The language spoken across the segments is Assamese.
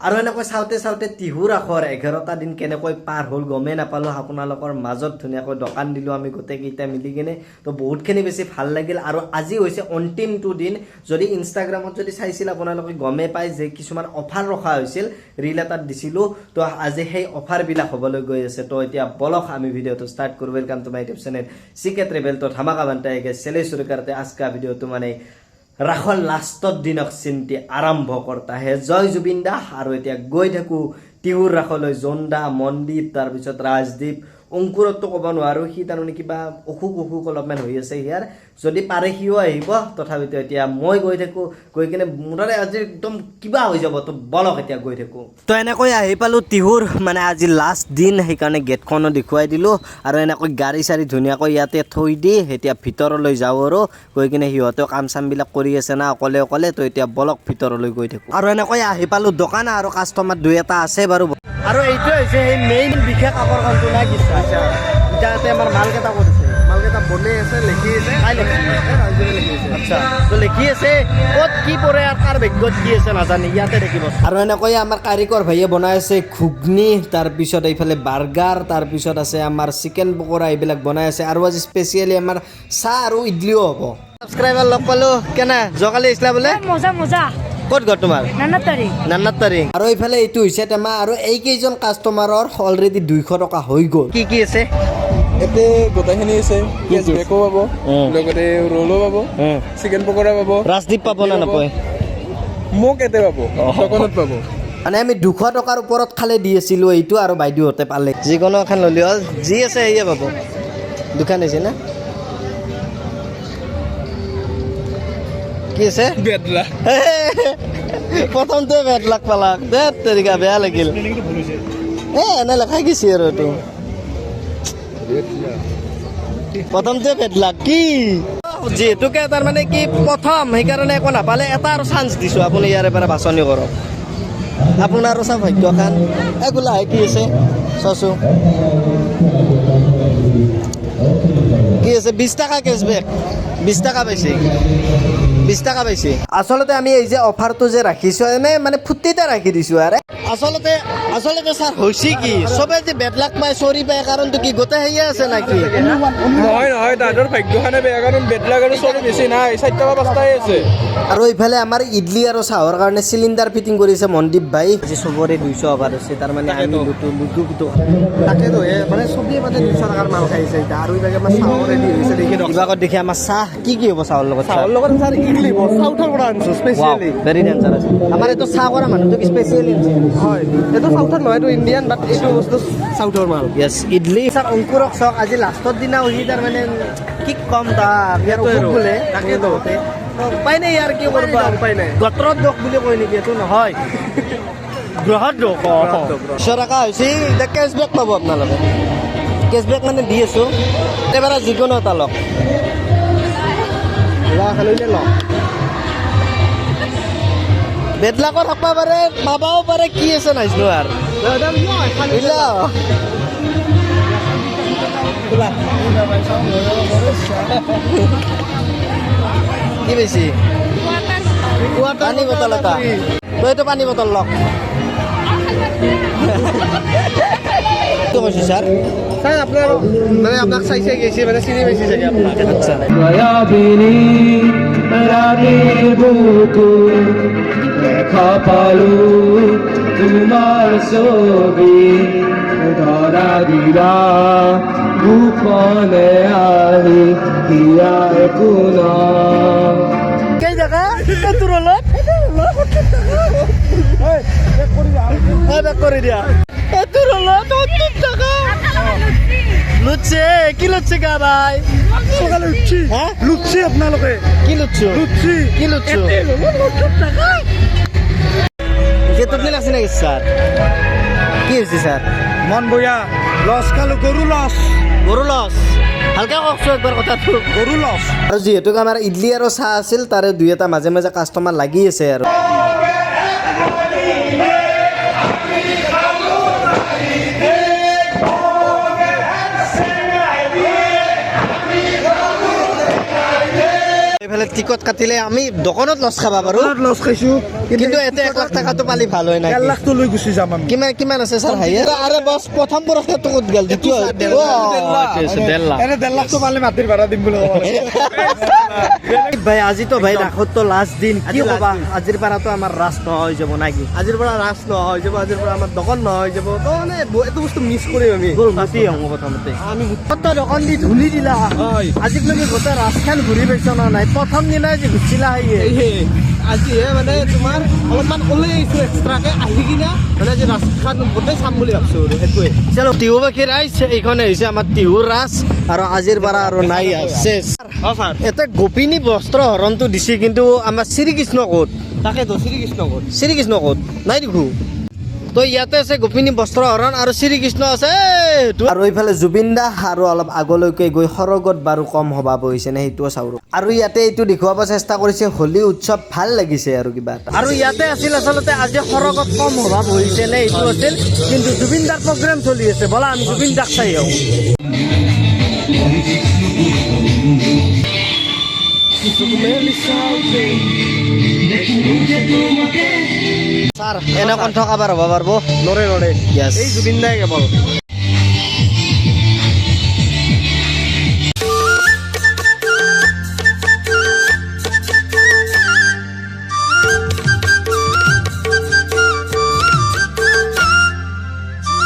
আৰু এনেকৈ চাওঁতে চাওঁতে তিহুৰ আখৰ 11টা দিন কেনেকৈ পাৰ হ'ল গমেই নাপালোঁ আপোনালোকৰ মাজত ধুনীয়াকৈ দোকান দিলোঁ আমি গোটেইকেইটা মিলি কিনে তো বহুতখিনি বেছি ভাল লাগিল আৰু আজি হৈছে অন্তিমটো দিন যদি ইনষ্টাগ্ৰামত যদি চাইছিল আপোনালোকে গমেই পায় যে কিছুমান অফাৰ ৰখা হৈছিল ৰিল এটাত দিছিলোঁ তো আজি সেই অফাৰবিলাক হ'বলৈ গৈ আছে তো এতিয়া বলক আমি ভিডিঅ'টো ষ্টাৰ্ট কৰোঁ welcome to my YouTube channel CK travel तो धमाका बनता है कि चलिए शुरू करते हैं आज का वीडियो तो माने राखल लास्टर दिनक चिंती आरंभ करता है जय जुबिन दा और এতিয়া গৈ থাকো টিউৰ ৰাখলৈ জন্দা মনদীপ তাৰ পিছত ৰাজদীপ অংকুৰতো ক'ব নোৱাৰো সি তাৰমানে কিবা অসুখ অলপমান হৈ আছে ইয়াৰ যদি পাৰে সিও আহিব তথাপিতো এতিয়া মই গৈ থাকো গৈ কিনে মুৰাৰে আজি একদম কিবা হৈ যাব তো বলক এতিয়া গৈ থাকো তো এনেকৈ আহি পালো টিহুৰ মানে আজি লাষ্ট দিন সেইকাৰণে গেটখনো দেখুৱাই দিলো আৰু এনেকৈ গাড়ী চাৰি ধুনীয়াকৈ ইয়াতে থৈ দি এতিয়া ভিতৰলৈ যাওঁ আৰু গৈ কিনে সিহঁতেও কাম চামবিলাক কৰি আছে না অকলে তো এতিয়া বলক ভিতৰলৈ গৈ থাকো আৰু এনেকৈ আহি পালো দোকান আৰু কাষ্টমাৰ দুই এটা আছে বাৰু আৰু এইটো হৈছে সেই মেইন বিশেষ আকৰ্ষণটো না কি আচ্ছা যাতে আমাৰ মালকেইটা কৰিছে মালকেইটা বনে আছে লিখি আছে আচ্ছা তো লিখি আছে ক'ত কি পৰে আৰু কাৰ ভাগ্যত কি আছে নাজানি ইয়াতে দেখিব আৰু এনেকৈ আমাৰ কাৰিকৰ ভাইয়ে বনাই আছে ঘুগনি তাৰপিছত এইফালে বাৰ্গাৰ তাৰপিছত আছে আমাৰ চিকেন পকৰা এইবিলাক বনাই আছে আৰু আজি স্পেচিয়েলি আমাৰ চাহ আৰু ইডলিও হ'ব ছাবস্ক্ৰাইবাৰ লগ পালো কেনে জকালি ইছলা বোলে মজা ক'ত ঘৰ তোমাৰ নান্নাতাৰী আৰু এইফালে এইটো হৈছে টেমা আৰু এই কেইজন কাষ্টমাৰৰ অলৰেডি 200 টকা হৈ গ'ল কি আছে এতে গোটাইখিনি আছে কেচবেকো পাব লগতে ৰোলো পাব চিকেন পকৰা পাব ৰাজদীপ পাব না নাপায় মোক এতে পাব দোকানত পাব মানে আমি 200 টকাৰ ওপৰত খালে দি আছিলোঁ এইটো আৰু বাইদেউহঁতে পালে যিকোনো এখন ল'লে হ'ল যি আছে সেয়ে পাব দোকান আছে না কি আছে বেদলা প্ৰথমতে বেড লাগ পালাক দেত তেৰিকা বেয়া লাগিল এনে লেখাই গৈছে আৰু এইটো প্ৰথমতে বেড লাগ কি যিহেতুকে তাৰমানে কি প্ৰথম সেইকাৰণে একো নাপালে এটা আৰু চান্স দিছোঁ আপুনি ইয়াৰে পৰা বাছনি কৰক আপোনাৰো চাওক ভাগ্যখান এগুলা কি আছে চাচোঁ কি আছে 20 টাকা কেচবেক 20 টাকা পাইছে 20 টাকা পাইছে আসলতে আমি এই যে অফাৰটো যে ৰাখিছোঁ এনে মানে ফুটিতে ৰাখি দিছোঁ আৰে আসলতে স্যাৰ হৈছে কি সবে যে বেডলাক পায় চৰি পায় কাৰণটো কি গোটেই হেয়ে আছে নাকি নহয় দাদৰ ভাগ্যখানে বেয়া কাৰণ বেডলাক আৰু চৰি বেছি নাই 4টা বা 5টাই আছে আৰু এইফালে আমাৰ ইডলি আৰু চাহৰ কাৰণে চিলিণ্ডাৰ ফিটিং কৰিছে মনদীপ ভাই যে চবৰে 200 অফাৰ আছে তাৰ মানে আমি লুটু তাকেতো মানে চবেই মানে 200 টকাৰ মাল খাইছে আৰু ইভাগে আমাৰ চাহ ৰেডি হৈছে দেখি আমাৰ চাহ কি হ'ব চাহৰ লগত স্যাৰ ইডলি সাউথৰ পৰা আনিছো স্পেশালি ভেৰি ডেঞ্জাৰাস আমাৰ এইটো চাহ কৰা মানুহটো স্পেশালি হয় এইটো সাউথৰ নহয় এইটো ইণ্ডিয়ান বাট এইটো বস্তু সাউথৰ মাল ইয়েছ ইডলি স্যাৰ অংকুৰক চাওক আজি লাষ্টৰ দিনা হৈ তাৰ মানে কি কম তাক ইয়াৰ অসুখ বোলে তাকেতো উপায় নাই ইয়াৰ কি কৰিব উপায় নাই গত্ৰত দোষ বুলি কয় নেকি এইটো নহয় গ্ৰহত দোষ চৰকা হৈছে এতিয়া কেচবেক পাব আপোনালোকে কেচবেক মানে দি আছোঁ এবাৰ যিকোনো এটা লওক বেডলাকত থাকবা পাৰে পাবাও পাৰে কি আছে নাজানো আৰু কি বেছি পানী বটল এটা তই এইটো পানী বটল লওক কি কৈছে স্যার আপনার মানে আপনার চাইছে গেছি মানে চিনি পাইছে চাগে আপনাকে আচ্ছা দেখা পালু তোমার ছবি ধরা দিলা গোপনে আহি দিয়া কোন কে জায়গা তোর লোক করে দিয়া তোর লোক টাকা লুচছে কি লুচছে গা ভাই সকালে উঠছি হ্যাঁ লুচছি আপনালোকে কি লুচছো লুচছি কি লুচছো কেতদিন আছে নাকি স্যার কি হয়েছে স্যার মন বয়া লস খালো গরু লস হালকা কওকচোন একবাৰ কথাটো গৰু লস আৰু যিহেতু আমাৰ ইডলি আৰু চাহ আছিল তাৰে দুই এটা মাজে মাজে কাষ্টমাৰ লাগি আছে আৰু এইফালে টিকট কাটিলে আমি দোকানত লছ খাবা পাৰো লস খাইছো কিন্তু এতে 1 লাখ টাকাটো পালি ভাল হয় না 1 লাখটো লৈ গুচি যাম আমি কিমান আছে স্যার হাইয়ে আরে বস প্ৰথম পুৰস্কাৰটো ক'ত গেল দ্বিতীয় 1.5 লাখ এনে 1.5 লাখটো পালে মাটিৰ ভাড়া দিম বুলি ভাই আজি তো ভাই ৰাখত তো লাষ্ট দিন কি কবা আজিৰ পৰা তো আমাৰ ৰাস নহয় হৈ যাব নাকি আজিৰ পৰা ৰাস নহয় হৈ যাব আজিৰ পৰা আমাৰ দোকান নহয় হৈ যাব তো মানে এইটো বস্তু মিছ কৰিম আমি গ'ল মাতি আহোঁ প্ৰথমতে আমি কত দোকান দি ধুলি দিলা আজিলৈকে গোটেই ৰাস্তাখন ঘূৰি পাইছ না নাই প্ৰথম দিনাই যে ঘূৰিছিলা হাইয়ে আজিহে মানে তোমাৰ অলপমান ওলাই আহিছোঁ এক্সট্ৰাকে আহি কিনে মানে আজি ৰাস্তাখন গোটেই চাম বুলি ভাবিছোঁ আৰু সেইটোৱে চলো টিহু বাখীৰ আহিছে এইখনে হৈছে আমাৰ টিহুৰ ৰাস আৰু আজিৰ পৰা আৰু নাই আছে ছাৰ এটা গোপিনী বস্ত্ৰ হৰণটো দিছে কিন্তু আমাৰ শ্ৰীকৃষ্ণ ক'ত তাকেতো শ্ৰীকৃষ্ণ ক'ত শ্ৰীকৃষ্ণ ক'ত নাই দেখো তো ইয়াতে আছে গোপিনী বস্ত্ৰ হৰণ আৰু শ্ৰীকৃষ্ণ আছে আৰু এইফালে জুবিন দা আৰু অলপ আগলৈকে গৈ সৰগত বাৰু কম হবা বহিছে নে সেইটোও চাওঁ আৰু ইয়াতে এইটো দেখুৱাব চেষ্টা কৰিছে হোলী উৎসৱ ভাল লাগিছে আৰু কিবা এটা আৰু ইয়াতে আছিল আচলতে আজি সৰগত কম হবা বহিছে নে এইটো আছিল কিন্তু জুবিন দাৰ প্ৰগ্ৰেম চলি আছে বলা আমি জুবিন দাক চাই আহোঁ স্যাৰ এনে কণ্ঠ কাবাৰ হ'ব পাৰিব নৰে এই জুবিন দাই কেৱল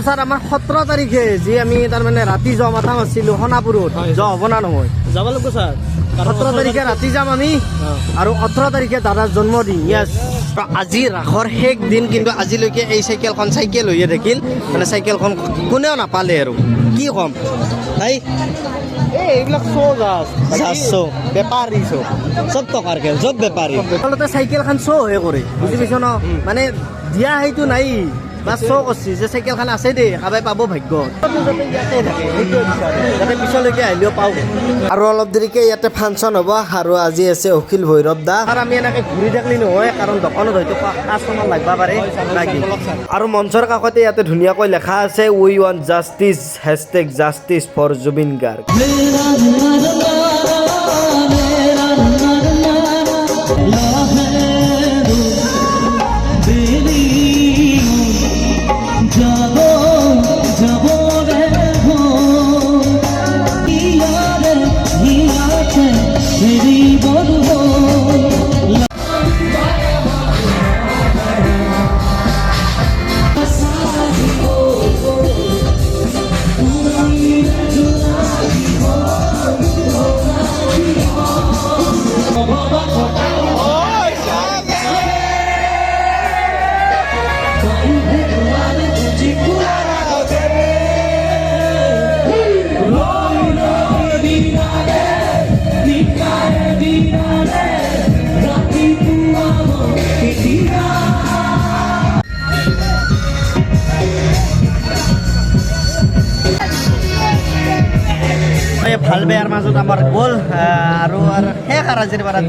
স্যাৰ আমাৰ 17 তাৰিখে যি আমি তাৰমানে ৰাতি যোৱা মাথা মাৰিছিলোঁ সোণাপুৰত যোৱা হ'ব না নহয় যাব লাগিব ছাৰ 17 তাৰিখে ৰাতি যাম আমি আৰু 18 তাৰিখে দাদাৰ জন্মদিন ইয়াছ আজি ৰাসৰ শেষ দিন কিন্তু আজিলৈকে এই চাইকেলখন চাইকেল হৈয়ে থাকিল মানে চাইকেলখন কোনেও নাপালে আৰু কি ক'ম নাই এইবিলাক বেপাৰী চব টকাৰ খেল চব বেপাৰী আচলতে চাইকেলখন শ্ব' হে কৰে বুজি পাইছ ন মানে দিয়া সেইটো নাই বাছ শ্ব' কৰিছে যে চাইকেলখন আছে দেই কাবাই পাব ভাগ্য ইয়াতে থাকে সেইটোৱে বিচাৰে যাতে পিছলৈকে আহিলেও পাওঁ আৰু অলপ দেৰিকে ইয়াতে ফাংচন হ'ব আৰু আজি আছে অখিল ভৈৰৱ দা আৰু আমি এনেকৈ ঘূৰি থাকিলে নহয় কাৰণ দোকানত হয়তো কাষ্টমাৰ লাগবা পাৰে নাকি আৰু মঞ্চৰ কাষতে ইয়াতে ধুনীয়াকৈ লেখা আছে we want justice #justice for Zubeen Garg ভাল বেয়াৰ মাজত আমাৰ গ'ল আৰু শেষ আৰু আজিৰ পৰা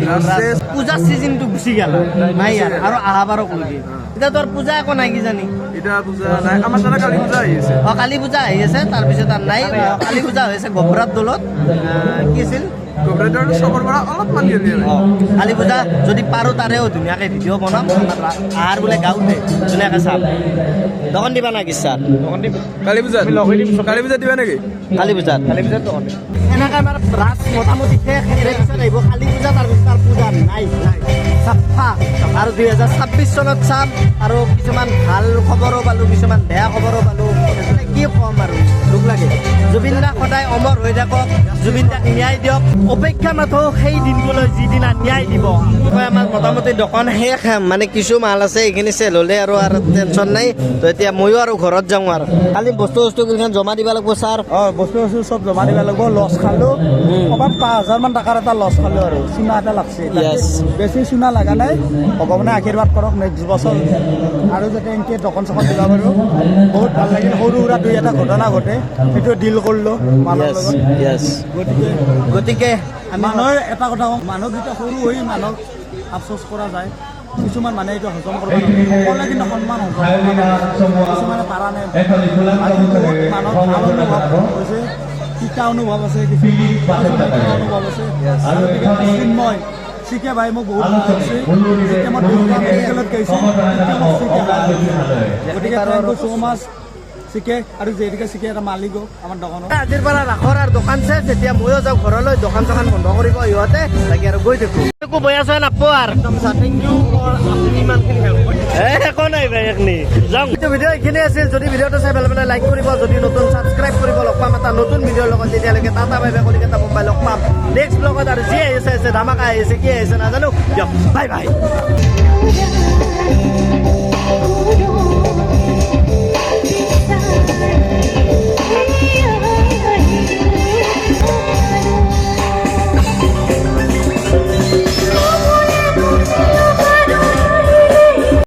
পূজাৰ চিজনটো গুচি গ'ল নাই আৰু আহা বাৰক লৈকে এতিয়া তোৰ পূজা একো নাই কিজানি কালী পূজা আহি আছে তাৰপিছত আৰু নাই কালী পূজা হৈ আছে গভৰাত দলত কি আছিল কালী পূজা যদি পাৰোঁ তাৰেও ধুনীয়াকৈ ভিডিঅ' বনাম আহাৰ বোলে গাঁৱতে ধুনীয়াকৈ চাম দোকান দিবা না কিছাৰ কালী পূজা দিবা নেকি কালী পূজাত এনেকৈ আমাৰ ৰাস মোটামুটি শেষ পিছত আহিব কালী পূজা তাৰপিছত পূজা নাই চাফা আৰু 2026 চনত চাম আৰু কিছুমান ভাল খবৰো পালোঁ কিছুমান বেয়া খবৰো পালোঁ কি ক'ম আৰু দুখ লাগে জুবিন দা সদায় অমৰ হৈ থাকক জুবিন দাক ন্যায় দিয়ক অপেক্ষা মাথো সেই দিনটোলৈ যিদিনা ন্যায় দিব আমাৰ মোটামুটি দোকান শেষ মানে কিছু মাল আছে এইখিনি চেল হ'লে আৰু টেনশ্যন নাই তো এতিয়া ময়ো আৰু ঘৰত যাওঁ আৰু খালি বস্তুকেইখন জমা দিব লাগিব ছাৰ বস্তু চব জমা দিব লাগিব লছ খালোঁ ক'ৰবাত 5,000 মান টকাৰ এটা লছ খালোঁ আৰু চুনা এটা লাগছে বেছি চুনা লগা নাই ভগৱানে আশীৰ্বাদ কৰক নেক্সট বছৰ আৰু যাতে এনেকৈ দোকান চকন দিব পাৰোঁ বহুত ভাল লাগিল সৰু সুৰা দুই এটা ঘটনা ঘটে সেইটো ডিল কৰিলোঁ মানুহৰ লগত গতিকে মানুহৰ এটা কথা কওঁ মানুহ যেতিয়া সৰু হৈ মানুহক আফচোচ কৰা যায় কিছুমান মানুহে এইটো হজম কৰিব সকলোৱে কিন্তু সন্মান হজম কিছুমানে পাৰা নাই আৰু বহুত মানুহৰ ভাল অনুভৱ হৈছে তিতা অনুভৱ আছে কিছু অনুভৱ আছে আৰু চিন্ময় চিকে ভাই মোক বহুত ভাল লাগিছে যেতিয়া মই দুৰ্গা মেডিকেলত গৈছোঁ তেতিয়া মোক চিকে ভাল লাগিছে গতিকে থেংক ইউ ছ' মাছ চিকে আৰু যেনেকৈ চিকে এটা মালিকো আমাৰ দোকানত আজিৰ পৰা ৰাখৰ আৰু দোকান চেছ যেতিয়া ময়ো যাওঁ ঘৰলৈ দোকান চোকান বন্ধ কৰিব ইহঁতে তাকে আৰু গৈ থাকো একো বৈ আছো নাপো আৰু থেংক ইউ ফৰ আপুনি ইমানখিনি হেল্প একো নাই ভাই এইখিনি যাওঁ ভিডিঅ' এইখিনি আছিল যদি ভিডিঅ'টো চাই ভাল পালে লাইক কৰিব যদি নতুন ছাবস্ক্ৰাইব কৰিব লগ পাম এটা নতুন ভিডিঅ'ৰ লগত তেতিয়ালৈকে tata bye bye Kolkata Mumbai লগ পাম নেক্সট ব্লগত আৰু যি আহিছে ধামাকা আহিছে কি আহিছে নাজানো দিয়ক বাই বাই